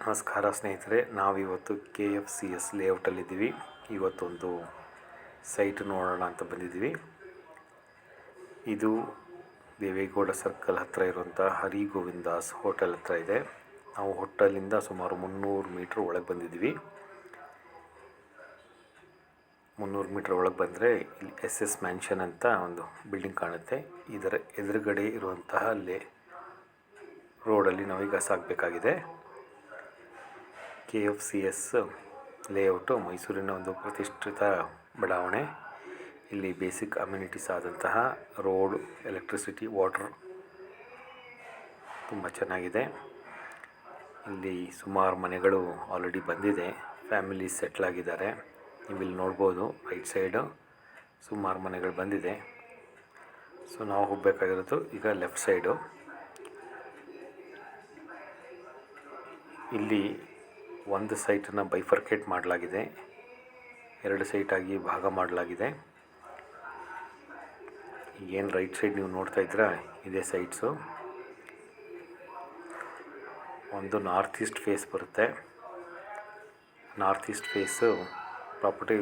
ನಮಸ್ಕಾರ ಸ್ನೇಹಿತರೆ, ನಾವಿವತ್ತು KFCS ಲೇಔಟಲ್ಲಿದ್ದೀವಿ. ಇವತ್ತೊಂದು ಸೈಟ್ ನೋಡೋಣ ಅಂತ ಬಂದಿದ್ದೀವಿ. ಇದು ದೇವೇಗೌಡ ಸರ್ಕಲ್ ಹತ್ತಿರ ಇರುವಂಥ ಹರಿ ಗೋವಿಂದಾಸ್ ಹೋಟೆಲ್ ಹತ್ರ ಇದೆ. ನಾವು ಹೋಟೆಲಿಂದ ಸುಮಾರು 300 ಮೀಟ್ರ್ ಒಳಗೆ ಬಂದಿದ್ದೀವಿ. 300 ಮೀಟ್ರ್ ಒಳಗೆ ಬಂದರೆ ಇಲ್ಲಿ SS ಮ್ಯಾನ್ಷನ್ ಅಂತ ಒಂದು ಬಿಲ್ಡಿಂಗ್ ಕಾಣುತ್ತೆ. ಇದರ ಎದುರುಗಡೆ ಇರುವಂತಹ ರೋಡಲ್ಲಿ ನಾವೀಗ ಸಾಗಬೇಕಾಗಿದೆ. KFCS ಲೇಔಟು ಮೈಸೂರಿನ ಒಂದು ಪ್ರತಿಷ್ಠಿತ ಬಡಾವಣೆ. ಇಲ್ಲಿ ಬೇಸಿಕ್ ಅಮ್ಯುನಿಟೀಸ್ ಆದಂತಹ ರೋಡ್, ಎಲೆಕ್ಟ್ರಿಸಿಟಿ, ವಾಟರ್ ತುಂಬ ಚೆನ್ನಾಗಿದೆ. ಇಲ್ಲಿ ಸುಮಾರು ಮನೆಗಳು ಆಲ್ರೆಡಿ ಬಂದಿದೆ. ಫ್ಯಾಮಿಲಿ ಸೆಟ್ಲ್ ಆಗಿದ್ದಾರೆ. ನೀವಿಲ್ಲಿ ನೋಡ್ಬೋದು ರೈಟ್ ಸೈಡು ಸುಮಾರು ಮನೆಗಳು ಬಂದಿದೆ. ಸೊ ನಾವು ಹೋಗಬೇಕಾಗಿರೋದು ಈಗ ಲೆಫ್ಟ್ ಸೈಡು. ಇಲ್ಲಿ ಒಂದು ಸೈಟನ್ನು ಬೈಫರ್ಕೇಟ್ ಮಾಡಲಾಗಿದೆ, 2 ಸೈಟಾಗಿ ಭಾಗ ಮಾಡಲಾಗಿದೆ. ಏನು ರೈಟ್ ಸೈಡ್ ನೀವು ನೋಡ್ತಾ ಇದ್ದೀರಾ, ಇದೇ ಸೈಟ್ಸು. ಒಂದು ನಾರ್ತ್ ಈಸ್ಟ್ ಫೇಸ್ ಬರುತ್ತೆ. North east face property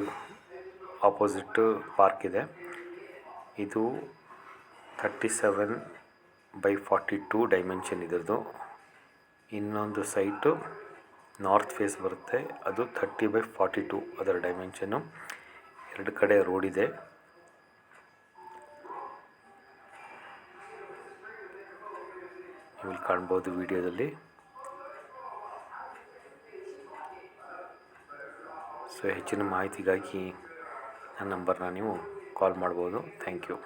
opposite park ಇದೆ. ಇದು 37/42 ಡೈಮೆನ್ಷನ್ ಇದರದು. ಇನ್ನೊಂದು ಸೈಟು ನಾರ್ತ್ ಫೇಸ್ ಬರುತ್ತೆ, ಅದು 30/42 ಅದರ ಡೈಮೆನ್ಷನ್ನು. 2 ಕಡೆ ರೋಡ್ ಇದೆ. ನೀವು ಕಾಣ್ಬೋದು ವಿಡಿಯೋದಲ್ಲಿ. ಸೊ ಹೆಚ್ಚಿನ ಮಾಹಿತಿಗಾಗಿ ನನ್ನ ನಂಬರ್ನ ನೀವು ಕಾಲ್ ಮಾಡ್ಬೋದು. Thank you.